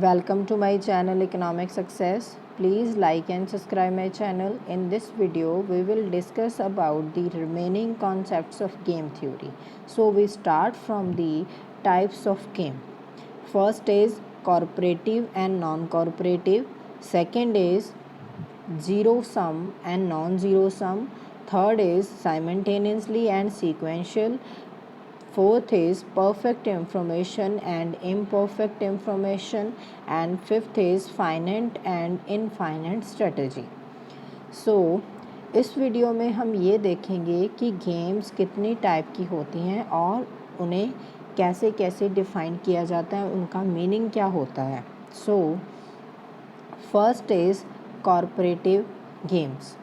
Welcome to my channel Economic Success. Please like and subscribe my channel. In this video, we will discuss about the remaining concepts of game theory. So we start from the types of game. First is cooperative and non-cooperative. Second is zero sum and non-zero sum. Third is simultaneously and sequential. Fourth is perfect information and imperfect information, and fifth is finite and infinite strategy. So इस video में हम ये देखेंगे कि games कितनी type की होती हैं और उन्हें कैसे कैसे डिफ़ाइन किया जाता है, उनका मीनिंग क्या होता है. So first is cooperative games.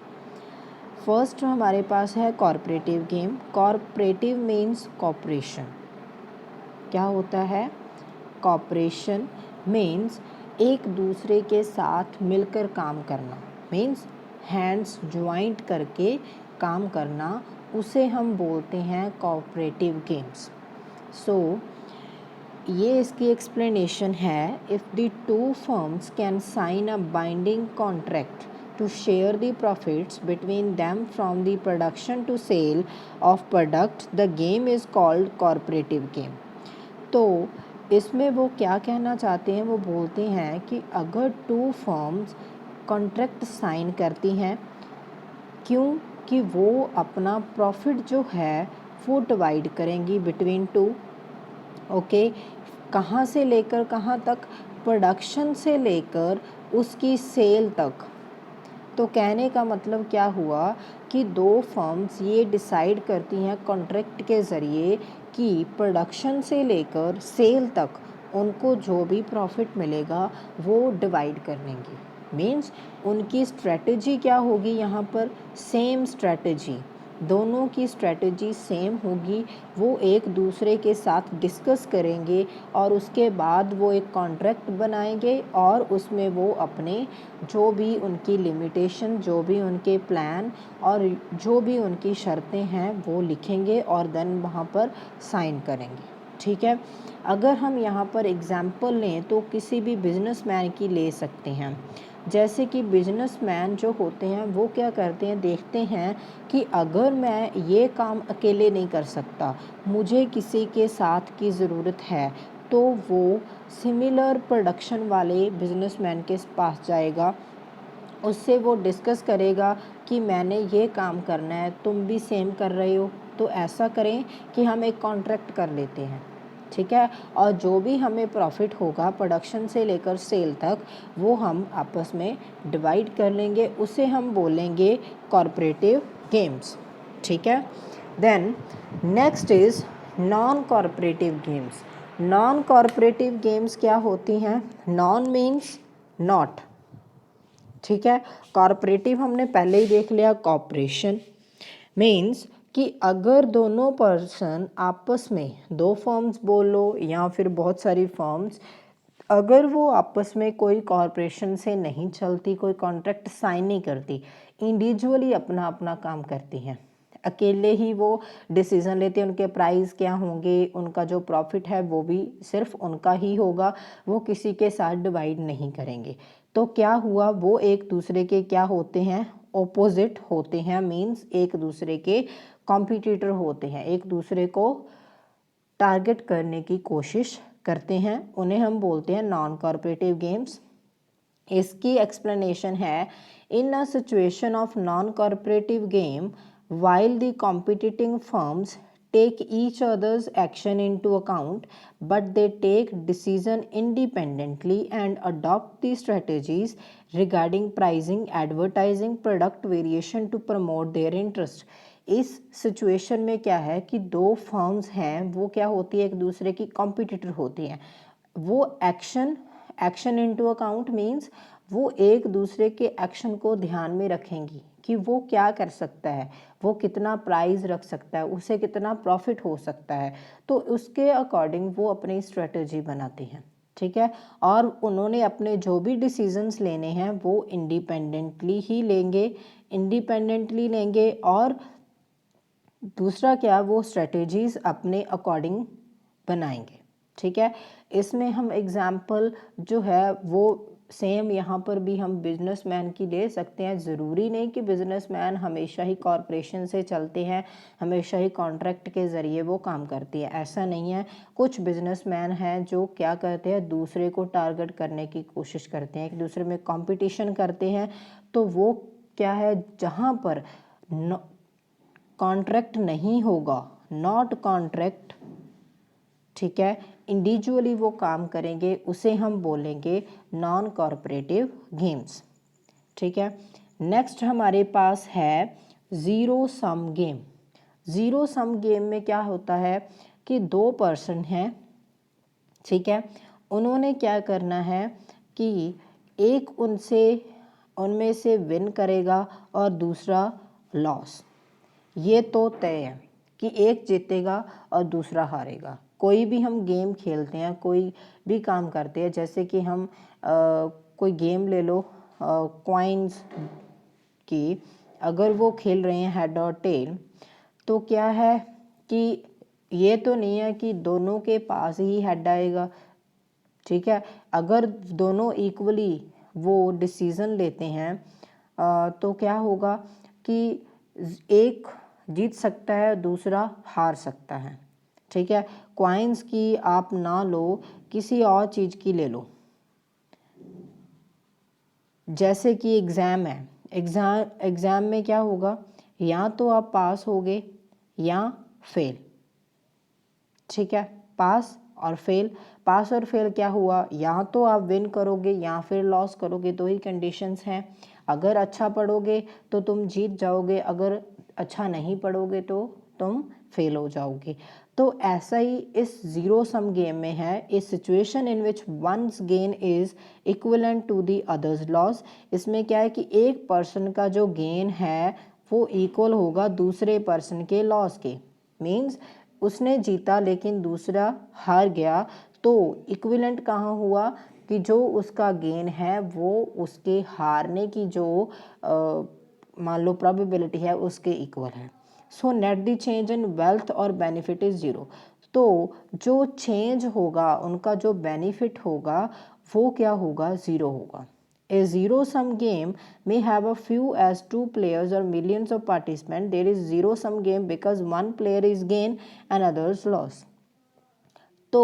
First हमारे पास है cooperative game. Cooperative means cooperation. क्या होता है? कॉपरेशन मीन्स एक दूसरे के साथ मिलकर काम करना, मीन्स हैंड्स ज्वाइंट करके काम करना, उसे हम बोलते हैं कॉपरेटिव गेम्स. सो ये इसकी एक्सप्लेनेशन है. If the two firms can sign a binding contract to share the profits between them from the production to sale of product, the game is called cooperative game. तो इसमें वो क्या कहना चाहते हैं? वो बोलते हैं कि अगर टू फर्म्स कॉन्ट्रैक्ट साइन करती हैं, क्यों कि वो अपना प्रॉफिट जो है वो डिवाइड करेंगी बिटवीन टू. ओके, कहाँ से लेकर कहाँ तक? प्रोडक्शन से लेकर उसकी सेल तक. तो कहने का मतलब क्या हुआ कि दो फर्म्स ये डिसाइड करती हैं कॉन्ट्रैक्ट के ज़रिए कि प्रोडक्शन से लेकर सेल तक उनको जो भी प्रॉफिट मिलेगा वो डिवाइड कर लेंगी. मीन्स उनकी स्ट्रेटजी क्या होगी? यहाँ पर सेम स्ट्रेटजी, दोनों की स्ट्रेटजी सेम होगी. वो एक दूसरे के साथ डिस्कस करेंगे और उसके बाद वो एक कॉन्ट्रैक्ट बनाएंगे और उसमें वो अपने जो भी उनकी लिमिटेशन, जो भी उनके प्लान और जो भी उनकी शर्तें हैं वो लिखेंगे और देन वहाँ पर साइन करेंगे. ठीक है. अगर हम यहाँ पर एग्जाम्पल लें तो किसी भी बिजनेसमैन की ले सकते हैं. जैसे कि बिजनेसमैन जो होते हैं वो क्या करते हैं, देखते हैं कि अगर मैं ये काम अकेले नहीं कर सकता, मुझे किसी के साथ की ज़रूरत है, तो वो सिमिलर प्रोडक्शन वाले बिजनेसमैन के पास जाएगा, उससे वो डिस्कस करेगा कि मैंने ये काम करना है, तुम भी सेम कर रहे हो, तो ऐसा करें कि हम एक कॉन्ट्रैक्ट कर लेते हैं. ठीक है. और जो भी हमें प्रॉफिट होगा प्रोडक्शन से लेकर सेल तक वो हम आपस में डिवाइड कर लेंगे, उसे हम बोलेंगे कॉर्पोरेटिव गेम्स. ठीक है. Then next is non cooperative games. Non cooperative games क्या होती हैं? Non means not. ठीक है. कॉर्पोरेटिव हमने पहले ही देख लिया. कॉपरेशन मीन्स कि अगर दोनों पर्सन आपस में, दो फर्म्स बोलो या फिर बहुत सारी फर्म्स, अगर वो आपस में कोई कॉरपोरेशन से नहीं चलती, कोई कॉन्ट्रैक्ट साइन नहीं करती, इंडिविजुअली अपना अपना काम करती हैं, अकेले ही वो डिसीज़न लेते हैं, उनके प्राइस क्या होंगे, उनका जो प्रॉफिट है वो भी सिर्फ उनका ही होगा, वो किसी के साथ डिवाइड नहीं करेंगे. तो क्या हुआ? वो एक दूसरे के क्या होते हैं? ऑपोजिट होते हैं. मीन्स एक दूसरे के कॉम्पिटिटर होते हैं, एक दूसरे को टारगेट करने की कोशिश करते हैं. उन्हें हम बोलते हैं नॉन कॉर्पोरेटिव गेम्स. इसकी एक्सप्लेनेशन है, in a situation of non cooperative game, while the competing firms take each other's action into account, but they take decision independently and adopt the strategies regarding pricing, advertising, product variation to promote their interest. इस situation में क्या है कि दो firms हैं, वो क्या होती है? एक दूसरे की कॉम्पिटिटर होती हैं. वो एक्शन इनटू अकाउंट मीन्स वो एक दूसरे के एक्शन को ध्यान में रखेंगी कि वो क्या कर सकता है, वो कितना प्राइस रख सकता है, उसे कितना प्रॉफिट हो सकता है, तो उसके अकॉर्डिंग वो अपनी स्ट्रेटजी बनाती हैं. ठीक है. और उन्होंने अपने जो भी डिसीजंस लेने हैं वो इंडिपेंडेंटली लेंगे और दूसरा क्या, वो स्ट्रेटजीज अपने अकॉर्डिंग बनाएंगे. ठीक है। इसमें हम एग्जाम्पल जो है वो सेम यहाँ पर भी हम बिजनेसमैन की ले सकते हैं। ज़रूरी नहीं कि बिजनेसमैन हमेशा ही कॉरपोरेशन से चलते हैं, हमेशा ही कॉन्ट्रैक्ट के ज़रिए वो काम करती है, ऐसा नहीं है। कुछ बिजनेसमैन हैं जो क्या करते हैं, दूसरे को टारगेट करने की कोशिश करते हैं, एक दूसरे में कंपटीशन करते हैं। तो वो क्या है, जहाँ पर कॉन्ट्रैक्ट नहीं होगा, नॉट कॉन्ट्रैक्ट, ठीक है, इंडिविजुअली वो काम करेंगे, उसे हम बोलेंगे नॉन कॉरपोरेटिव गेम्स। ठीक है। नेक्स्ट हमारे पास है zero sum game. Zero sum game में क्या होता है कि दो पर्सन हैं, ठीक है, उन्होंने क्या करना है कि एक उनमें से विन करेगा और दूसरा लॉस। ये तो तय है कि एक जीतेगा और दूसरा हारेगा। कोई भी हम गेम खेलते हैं, कोई भी काम करते हैं, जैसे कि हम कोई गेम ले लो कॉइन्स की, अगर वो खेल रहे हैं हेड और टेल, तो क्या है कि ये तो नहीं है कि दोनों के पास ही हेड आएगा, ठीक है। अगर दोनों इक्वली वो डिसीज़न लेते हैं तो क्या होगा कि एक जीत सकता है, दूसरा हार सकता है, ठीक है। कॉइन्स की आप ना लो, किसी और चीज़ की ले लो, जैसे कि एग्ज़ाम है, एग्ज़ाम में क्या होगा, या तो आप पास होगे या फेल, ठीक है। पास और फेल, पास और फेल क्या हुआ, या तो आप विन करोगे या फिर लॉस करोगे, दो ही कंडीशंस हैं। अगर अच्छा पढ़ोगे तो तुम जीत जाओगे, अगर अच्छा नहीं पढ़ोगे तो तुम फेल हो जाओगे। तो ऐसा ही इस ज़ीरो सम गेम में है, इस situation in which one's gain is equivalent to the other's loss. इसमें क्या है कि एक पर्सन का जो गेन है वो इक्वल होगा दूसरे पर्सन के लॉस के। मीन्स उसने जीता लेकिन दूसरा हार गया, तो इक्विवेलेंट कहाँ हुआ कि जो उसका गेन है वो उसके हारने की जो मान लो प्रोबेबिलिटी है उसके इक्वल है। So net the change in wealth और बेनिफिट इज ज़ीरो। तो जो चेंज होगा, उनका जो बेनिफिट होगा वो क्या होगा, ज़ीरो होगा। A zero-sum game may have a few as two players or millions of participants. There is zero-sum game because one player is gain and others loss. तो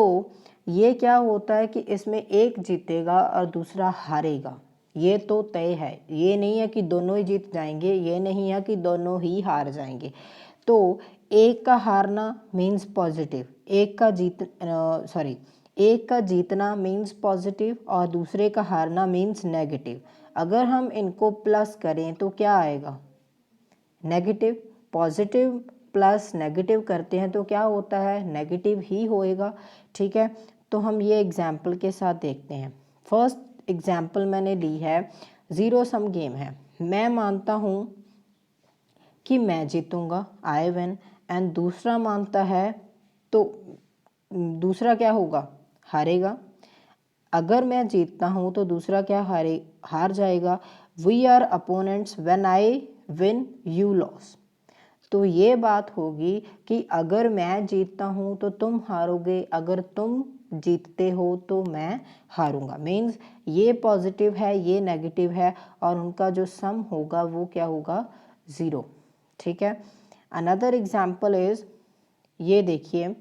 ये क्या होता है कि इसमें एक जीतेगा और दूसरा हारेगा, ये तो तय है। ये नहीं है कि दोनों ही जीत जाएंगे, ये नहीं है कि दोनों ही हार जाएंगे। तो एक का हारना मीन्स पॉजिटिव, एक का जीतना मीन्स पॉजिटिव और दूसरे का हारना मीन्स नेगेटिव। अगर हम इनको प्लस करें तो क्या आएगा, नेगेटिव। पॉजिटिव प्लस नेगेटिव करते हैं तो क्या होता है, नेगेटिव ही होएगा, ठीक है। तो हम ये एग्जाम्पल के साथ देखते हैं। फर्स्ट एग्जाम्पल मैंने ली है, ज़ीरो सम गेम है। मैं मानता हूँ कि मैं जीतूंगा, आई विन, एंड दूसरा मानता है, तो दूसरा क्या होगा, हारेगा। अगर मैं जीतता हूँ तो दूसरा क्या हार जाएगा। We are opponents, when I win you loss. तो ये बात होगी कि अगर मैं जीतता हूँ तो तुम हारोगे, अगर तुम जीतते हो तो मैं हारूंगा। मीन्स ये पॉजिटिव है, ये नेगेटिव है, और उनका जो सम होगा वो क्या होगा, ज़ीरो, ठीक है। अनदर एग्जाम्पल इज, ये देखिए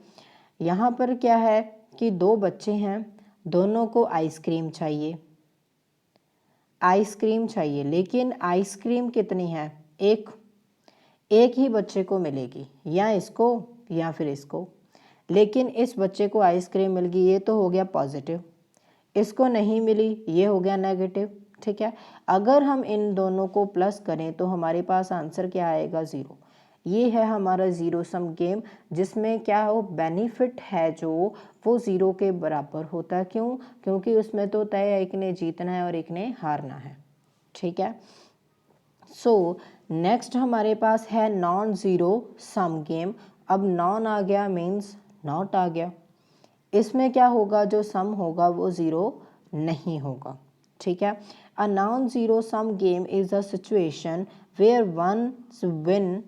यहाँ पर क्या है कि दो बच्चे हैं, दोनों को आइसक्रीम चाहिए, लेकिन आइसक्रीम कितनी है, एक ही बच्चे को मिलेगी, या इसको या फिर इसको। लेकिन इस बच्चे को आइसक्रीम मिल गई, ये तो हो गया पॉजिटिव, इसको नहीं मिली, ये हो गया नेगेटिव, ठीक है। अगर हम इन दोनों को प्लस करें तो हमारे पास आंसर क्या आएगा, ज़ीरो। ये है हमारा ज़ीरो सम गेम, जिसमें क्या हो, बेनिफिट है जो वो ज़ीरो के बराबर होता है। क्यों, क्योंकि उसमें तो तय है एक ने जीतना है और एक ने हारना है, ठीक है। सो नेक्स्ट हमारे पास है नॉन ज़ीरो सम गेम। अब नॉन आ गया मीन्स नॉट आ गया, इसमें क्या होगा, जो सम होगा वो ज़ीरो नहीं होगा, ठीक है। A non zero sum game is a situation where one's win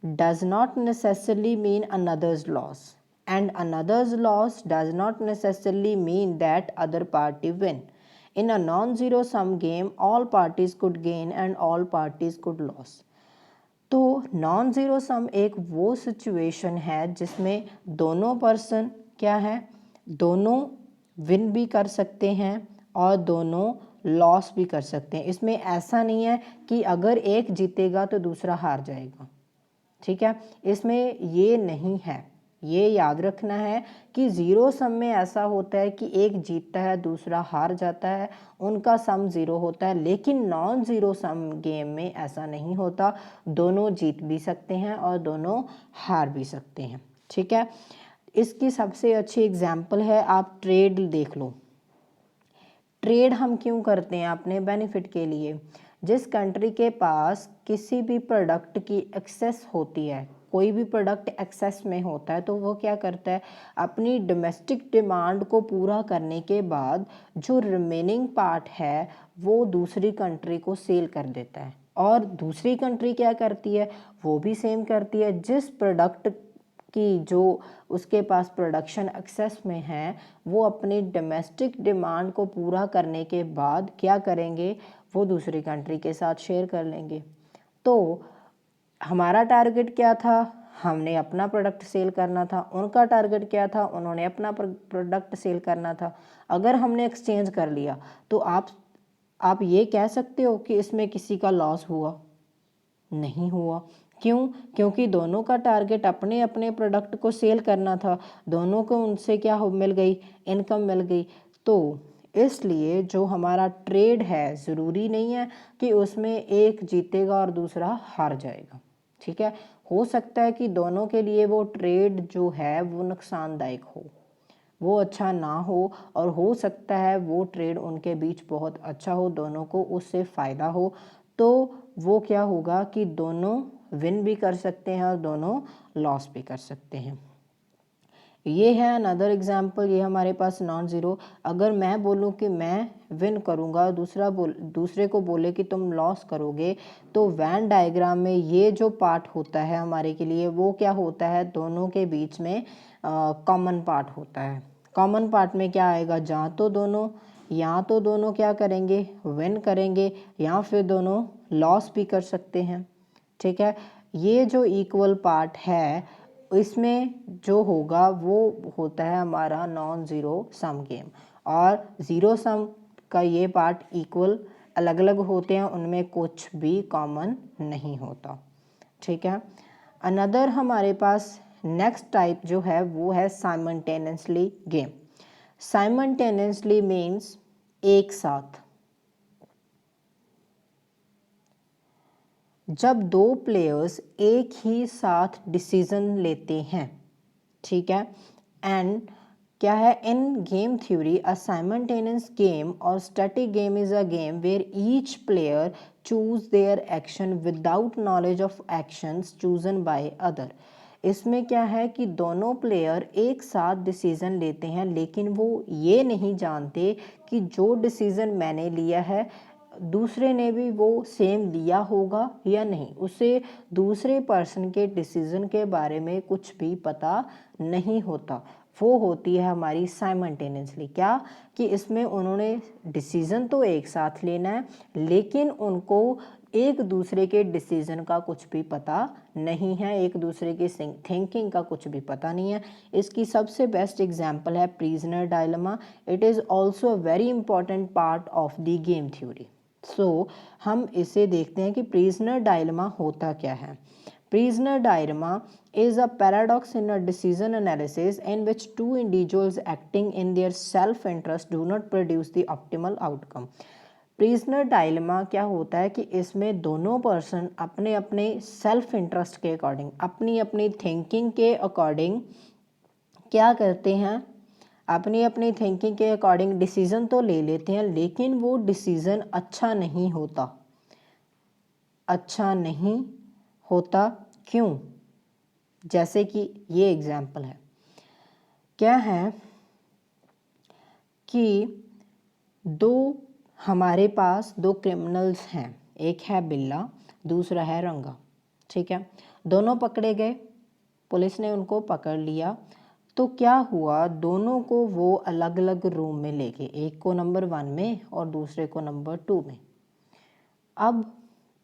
does not necessarily mean another's loss. and another's loss does not necessarily mean that other party win. In a non-zero sum game, all parties could gain and all parties could lose. तो non zero सम एक वो situation है जिसमें दोनों person क्या है, दोनों win भी कर सकते हैं और दोनों लॉस भी कर सकते हैं। इसमें ऐसा नहीं है कि अगर एक जीतेगा तो दूसरा हार जाएगा, ठीक है, इसमें ये नहीं है। ये याद रखना है कि ज़ीरो सम में ऐसा होता है कि एक जीतता है दूसरा हार जाता है, उनका सम ज़ीरो होता है। लेकिन नॉन ज़ीरो सम गेम में ऐसा नहीं होता, दोनों जीत भी सकते हैं और दोनों हार भी सकते हैं, ठीक है। इसकी सबसे अच्छी एग्जाम्पल है, आप ट्रेड देख लो। ट्रेड हम क्यों करते हैं? अपने बेनिफिट के लिए। जिस कंट्री के पास किसी भी प्रोडक्ट की एक्सेस होती है, कोई भी प्रोडक्ट एक्सेस में होता है, तो वो क्या करता है, अपनी डोमेस्टिक डिमांड को पूरा करने के बाद जो रिमेनिंग पार्ट है वो दूसरी कंट्री को सेल कर देता है। और दूसरी कंट्री क्या करती है, वो भी सेम करती है। जिस प्रोडक्ट कि जो उसके पास प्रोडक्शन एक्सेस में है, वो अपनी डोमेस्टिक डिमांड को पूरा करने के बाद क्या करेंगे, वो दूसरी कंट्री के साथ शेयर कर लेंगे। तो हमारा टारगेट क्या था, हमने अपना प्रोडक्ट सेल करना था। उनका टारगेट क्या था, उन्होंने अपना प्रोडक्ट सेल करना था। अगर हमने एक्सचेंज कर लिया तो आप ये कह सकते हो कि इसमें किसी का लॉस हुआ? नहीं हुआ। क्यों? क्योंकि दोनों का टारगेट अपने अपने प्रोडक्ट को सेल करना था, दोनों को उनसे क्या मिल गई, इनकम मिल गई। तो इसलिए जो हमारा ट्रेड है, ज़रूरी नहीं है कि उसमें एक जीतेगा और दूसरा हार जाएगा, ठीक है। हो सकता है कि दोनों के लिए वो ट्रेड जो है वो नुकसानदायक हो, वो अच्छा ना हो, और हो सकता है वो ट्रेड उनके बीच बहुत अच्छा हो, दोनों को उससे फ़ायदा हो। तो वो क्या होगा कि दोनों विन भी कर सकते हैं और दोनों लॉस भी कर सकते हैं। ये है अनदर एग्जाम्पल, ये हमारे पास नॉन ज़ीरो। अगर मैं बोलूँ कि मैं विन करूँगा, दूसरे को बोले कि तुम लॉस करोगे, तो वैन डायग्राम में ये जो पार्ट होता है हमारे के लिए, वो क्या होता है, दोनों के बीच में कॉमन पार्ट होता है। कॉमन पार्ट में क्या आएगा, या तो दोनों क्या करेंगे, विन करेंगे, या फिर दोनों लॉस भी कर सकते हैं, ठीक है। ये जो इक्वल पार्ट है, इसमें जो होगा वो होता है हमारा नॉन ज़ीरो सम गेम। और ज़ीरो सम का ये पार्ट इक्वल अलग अलग होते हैं, उनमें कुछ भी कॉमन नहीं होता, ठीक है। अनदर हमारे पास नेक्स्ट टाइप जो है वो है साइमल्टेनियसली गेम। साइमल्टेनियसली मीन्स एक साथ। जब दो प्लेयर्स एक ही साथ डिसीजन लेते हैं, ठीक है। एंड क्या है, in game theory a simultaneous game और static game is a game where each player choose their action without knowledge of actions chosen by other. इसमें क्या है कि दोनों प्लेयर एक साथ डिसीजन लेते हैं, लेकिन वो ये नहीं जानते कि जो डिसीजन मैंने लिया है दूसरे ने भी वो सेम लिया होगा या नहीं। उसे दूसरे पर्सन के डिसीज़न के बारे में कुछ भी पता नहीं होता। वो होती है हमारी साइमल्टेनियसली, क्या कि इसमें उन्होंने डिसीज़न तो एक साथ लेना है, लेकिन उनको एक दूसरे के डिसीज़न का कुछ भी पता नहीं है, एक दूसरे की थिंकिंग का कुछ भी पता नहीं है। इसकी सबसे बेस्ट एग्जाम्पल है prisoner dilemma. It is also a very important part of the game theory. हम इसे देखते हैं कि प्रिजनर डायलेमा होता क्या है। Prisoner dilemma is a paradox in a decision analysis in which two individuals acting in their self-interest do not produce the optimal outcome. Prisoner dilemma क्या होता है कि इसमें दोनों पर्सन अपने अपने सेल्फ इंटरेस्ट के अकॉर्डिंग, अपनी अपनी थिंकिंग के अकॉर्डिंग क्या करते हैं, अपनी अपनी थिंकिंग के अकॉर्डिंग डिसीज़न तो ले लेते हैं, लेकिन वो डिसीज़न अच्छा नहीं होता। अच्छा नहीं होता क्यों? जैसे कि ये एग्जाम्पल है, क्या है कि हमारे पास दो क्रिमिनल्स हैं, एक है बिल्ला, दूसरा है रंगा, ठीक है। दोनों पकड़े गए, पुलिस ने उनको पकड़ लिया। तो क्या हुआ, दोनों को वो अलग अलग रूम में ले गए, एक को नंबर 1 में और दूसरे को नंबर 2 में। अब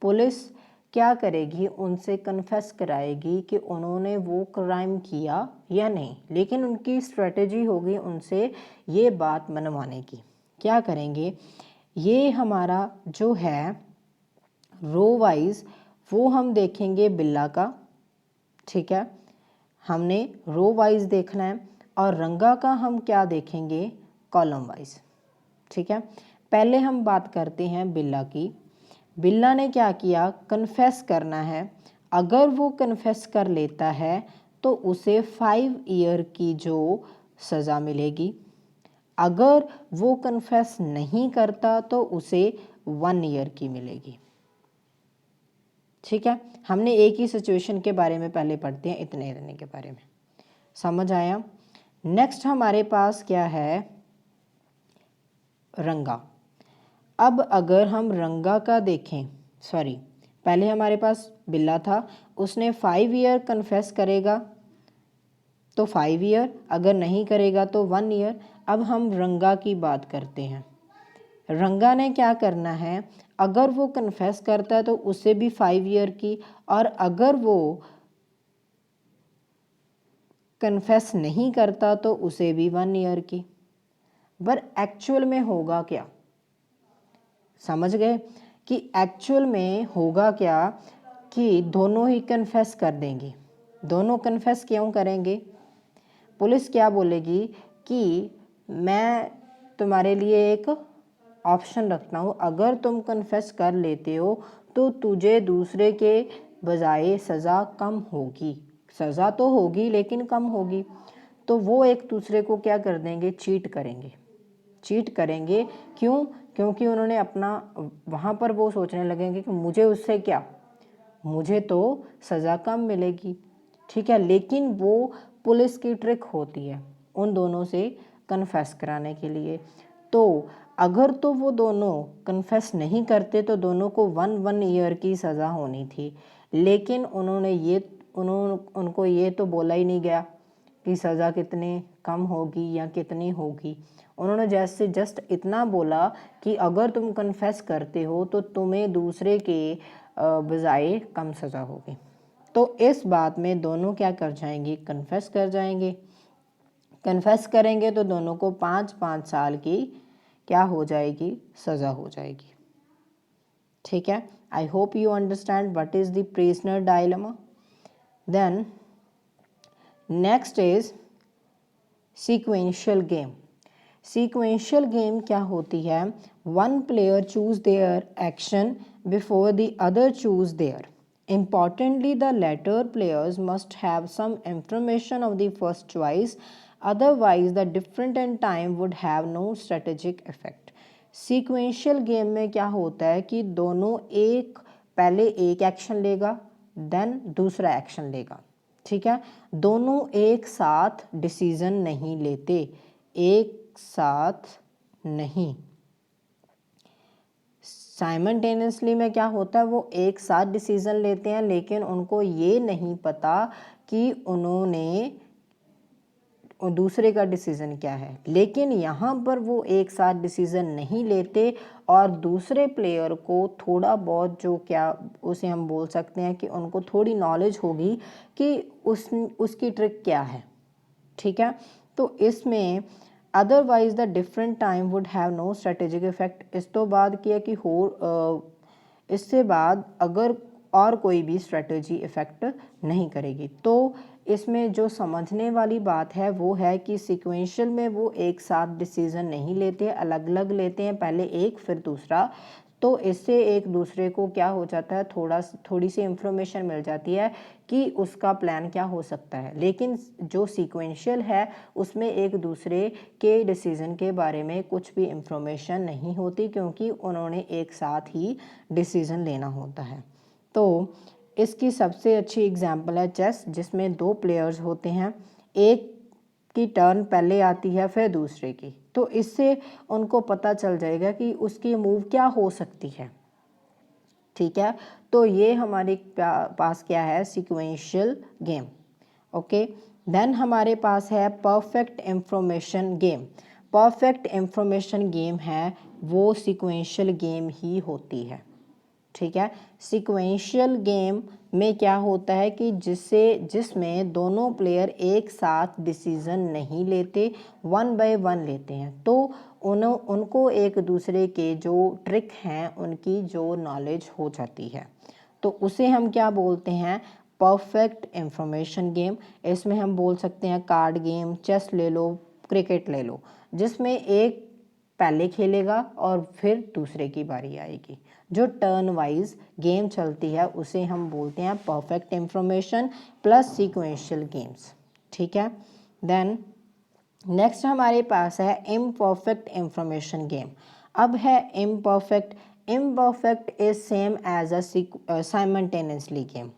पुलिस क्या करेगी, उनसे कन्फेस कराएगी कि उन्होंने वो क्राइम किया या नहीं, लेकिन उनकी स्ट्रेटजी होगी उनसे ये बात मनवाने की। क्या करेंगे, ये हमारा जो है रो वाइज वो हम देखेंगे बिल्ला का, ठीक है, हमने रो वाइज देखना है, और रंगा का हम क्या देखेंगे, कॉलम वाइज, ठीक है। पहले हम बात करते हैं बिल्ला की। बिल्ला ने क्या किया, कन्फेस करना है। अगर वो कन्फेस कर लेता है तो उसे 5 ईयर की जो सज़ा मिलेगी। अगर वो कन्फेस नहीं करता तो उसे 1 ईयर की मिलेगी, ठीक है। हमने एक ही सिचुएशन के बारे में पहले पढ़ते हैं, इतने के बारे में, समझ आया। नेक्स्ट हमारे पास क्या है, रंगा। अब अगर हम रंगा का देखें, सॉरी, पहले हमारे पास बिल्ला था, उसने 5 ईयर कन्फेस करेगा तो 5 ईयर, अगर नहीं करेगा तो 1 ईयर। अब हम रंगा की बात करते हैं। रंगा ने क्या करना है, अगर वो कन्फेस करता है तो उसे भी 5 ईयर की, और अगर वो कन्फेस नहीं करता तो उसे भी 1 ईयर की। पर एक्चुअल में होगा क्या, समझ गए कि एक्चुअल में होगा क्या, कि दोनों ही कन्फेस कर देंगे। दोनों कन्फेस क्यों करेंगे, पुलिस क्या बोलेगी कि मैं तुम्हारे लिए एक ऑप्शन रखता हूँ, अगर तुम कन्फेस कर लेते हो तो तुझे दूसरे के बजाय सज़ा कम होगी। सज़ा तो होगी लेकिन कम होगी। तो वो एक दूसरे को क्या कर देंगे, चीट करेंगे। चीट करेंगे क्यों, क्योंकि उन्होंने अपना, वहाँ पर वो सोचने लगेंगे कि मुझे उससे क्या, मुझे तो सज़ा कम मिलेगी, ठीक है। लेकिन वो पुलिस की ट्रिक होती है उन दोनों से कन्फेस कराने के लिए। तो अगर तो वो दोनों कन्फेस नहीं करते तो दोनों को 1 ईयर की सज़ा होनी थी, लेकिन उनको ये तो बोला ही नहीं गया कि सज़ा कितनी कम होगी या कितनी होगी। उन्होंने जैसे जस्ट इतना बोला कि अगर तुम कन्फेस करते हो तो तुम्हें दूसरे के बजाय कम सज़ा होगी। तो इस बात में दोनों क्या कर जाएंगे, कन्फेस कर जाएंगे। कन्फेस करेंगे तो दोनों को 5-5 साल की क्या हो जाएगी, सज़ा हो जाएगी, ठीक है। I hope you understand what is the prisoner dilemma. Then next is sequential game. Sequential game क्या होती है, one player choose their action before the other choose their. Importantly, the latter players must have some information of the first choice, otherwise the difference in time would have no strategic effect. Sequential game में क्या होता है कि दोनों पहले एक action लेगा, then दूसरा एक्शन लेगा, ठीक है। दोनों एक साथ डिसीजन नहीं लेते, एक साथ नहीं, साइमल्टेनियसली में क्या होता है, वो एक साथ डिसीज़न लेते हैं, लेकिन उनको ये नहीं पता कि उन्होंने दूसरे का डिसीज़न क्या है। लेकिन यहाँ पर वो एक साथ डिसीज़न नहीं लेते और दूसरे प्लेयर को थोड़ा बहुत जो क्या उसे हम बोल सकते हैं कि उनको थोड़ी नॉलेज होगी कि उसकी ट्रिक क्या है, ठीक है। तो इसमें otherwise the different time would have no strategic effect. इस तो बाद किया कि इससे बाद अगर और कोई भी स्ट्रेटजी इफेक्ट नहीं करेगी। तो इसमें जो समझने वाली बात है वो है कि सीक्वेंशियल में वो एक साथ डिसीजन नहीं लेते, अलग अलग लेते हैं, पहले एक फिर दूसरा। तो इससे एक दूसरे को क्या हो जाता है, थोड़ी सी इंफॉर्मेशन मिल जाती है कि उसका प्लान क्या हो सकता है। लेकिन जो सीक्वेंशियल है उसमें एक दूसरे के डिसीज़न के बारे में कुछ भी इंफॉर्मेशन नहीं होती, क्योंकि उन्होंने एक साथ ही डिसीज़न लेना होता है। तो इसकी सबसे अच्छी एग्जांपल है चेस, जिसमें 2 प्लेयर्स होते हैं, एक की टर्न पहले आती है फिर दूसरे की। तो इससे उनको पता चल जाएगा कि उसकी मूव क्या हो सकती है, ठीक है। तो ये हमारे पास क्या है, सीक्वेंशियल गेम। ओके, देन हमारे पास है perfect information game. Perfect information game है वो सीक्वेंशियल गेम ही होती है, ठीक है। सीक्वेंशियल गेम में क्या होता है कि जिसमें दोनों प्लेयर एक साथ डिसीजन नहीं लेते, वन बाय वन लेते हैं, तो उनको एक दूसरे के जो ट्रिक हैं उनकी जो नॉलेज हो जाती है, तो उसे हम क्या बोलते हैं, परफेक्ट इंफॉर्मेशन गेम। इसमें हम बोल सकते हैं कार्ड गेम, चेस ले लो, क्रिकेट ले लो, जिसमें एक पहले खेलेगा और फिर दूसरे की बारी आएगी। जो टर्न वाइज गेम चलती है उसे हम बोलते हैं perfect information plus sequential games, ठीक है। देन नेक्स्ट हमारे पास है इम्परफेक्ट इंफॉर्मेशन गेम। अब है imperfect. Imperfect is same as a simultaneously game.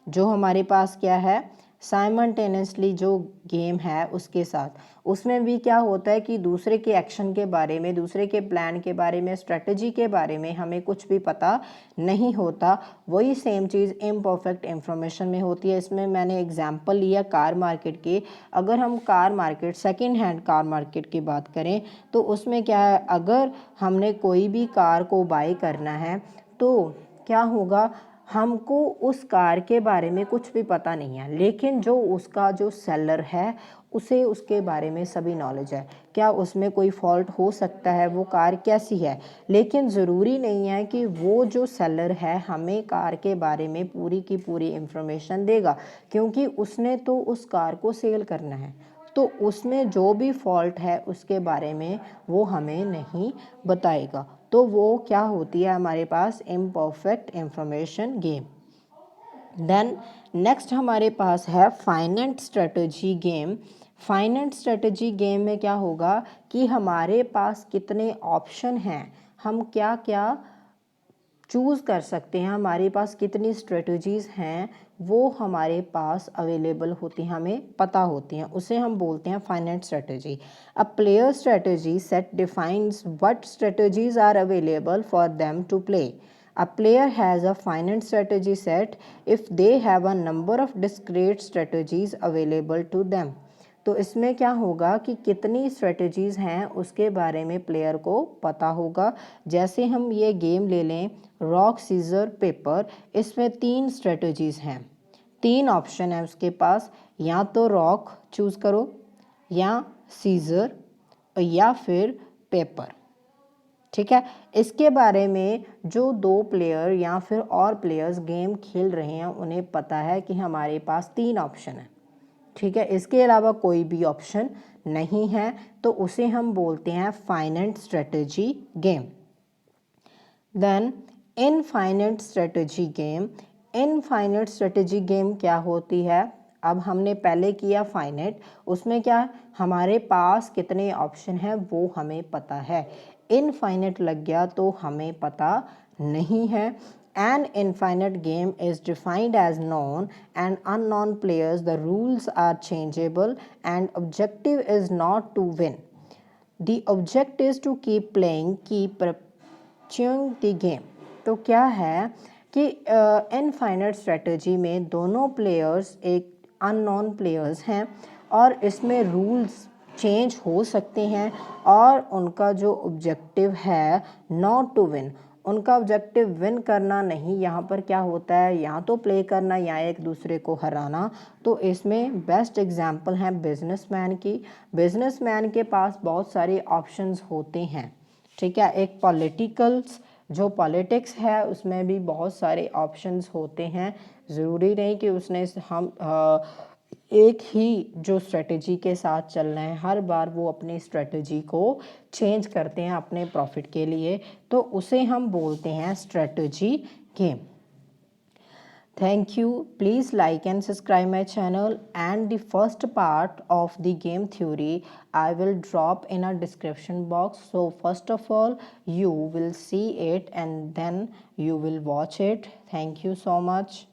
जो हमारे पास क्या है, साइमल्टेनियसली जो गेम है उसके साथ, उसमें भी क्या होता है कि दूसरे के एक्शन के बारे में, दूसरे के प्लान के बारे में, स्ट्रेटजी के बारे में हमें कुछ भी पता नहीं होता। वही सेम चीज़ इम्परफेक्ट इंफॉर्मेशन में होती है। इसमें मैंने एग्जांपल लिया कार मार्केट के। अगर हम car market, second hand car market की बात करें तो उसमें क्या है, अगर हमने कोई भी कार को बाय करना है तो क्या होगा, हमको उस कार के बारे में कुछ भी पता नहीं है, लेकिन जो उसका जो सेलर है उसे उसके बारे में सभी नॉलेज है। क्या उसमें कोई फॉल्ट हो सकता है, वो कार कैसी है, लेकिन ज़रूरी नहीं है कि वो जो सेलर है हमें कार के बारे में पूरी की पूरी इंफॉर्मेशन देगा, क्योंकि उसने तो उस कार को सेल करना है, तो उसमें जो भी फॉल्ट है उसके बारे में वो हमें नहीं बताएगा। तो वो क्या होती है हमारे पास, imperfect information game. Then next हमारे पास है finite strategy game. Finite strategy game में क्या होगा कि हमारे पास कितने ऑप्शन हैं, हम क्या क्या चूज़ कर सकते हैं, हमारे पास कितनी स्ट्रेटजीज़ हैं वो हमारे पास अवेलेबल होती हैं, हमें पता होती हैं, उसे हम बोलते हैं finite strategy. A player strategy set defines what strategies are available for them to play. A player has a finite strategy set if they have a number of discrete strategies available to them. तो इसमें क्या होगा कि कितनी strategies हैं उसके बारे में प्लेयर को पता होगा। जैसे हम ये गेम ले लें रॉक सीजर पेपर, इसमें 3 स्ट्रेटजीज़ हैं, 3 ऑप्शन है उसके पास, या तो रॉक चूज़ करो, या सीजर, या फिर पेपर, ठीक है। इसके बारे में जो 2 प्लेयर या फिर और प्लेयर्स गेम खेल रहे हैं उन्हें पता है कि हमारे पास 3 ऑप्शन है, ठीक है, इसके अलावा कोई भी ऑप्शन नहीं है, तो उसे हम बोलते हैं finite strategy game. Then infinite strategy game. Infinite strategy game क्या होती है, अब हमने पहले किया फाइनाइट, उसमें क्या हमारे पास कितने ऑप्शन हैं वो हमें पता है। इनफाइनाइट लग गया तो हमें पता नहीं है। An infinite game is defined as known and unknown players. The rules are changeable and objective is not to win. The object is to keep playing, keep perpetuating the game. तो क्या है कि इनफाइनाइट स्ट्रेटजी में दोनों players एक unknown players हैं और इसमें रूल्स चेंज हो सकते हैं, और उनका जो ऑब्जेक्टिव है नॉट टू विन, उनका ऑब्जेक्टिव विन करना नहीं, यहाँ पर क्या होता है या तो प्ले करना या एक दूसरे को हराना। तो इसमें बेस्ट एग्जांपल है बिजनेसमैन की। बिजनेसमैन के पास बहुत सारे ऑप्शंस होते हैं, ठीक है। एक पॉलिटिकल्स, जो पॉलिटिक्स है उसमें भी बहुत सारे ऑप्शंस होते हैं, ज़रूरी नहीं कि उसने हम एक ही जो स्ट्रेटजी के साथ चलना है, हर बार वो अपनी स्ट्रेटजी को चेंज करते हैं अपने प्रॉफिट के लिए, तो उसे हम बोलते हैं strategy game. Thank you. Please like and subscribe my channel, and the first part of the game theory I will drop in a description box. So first of all you will see it and then you will watch it. Thank you so much.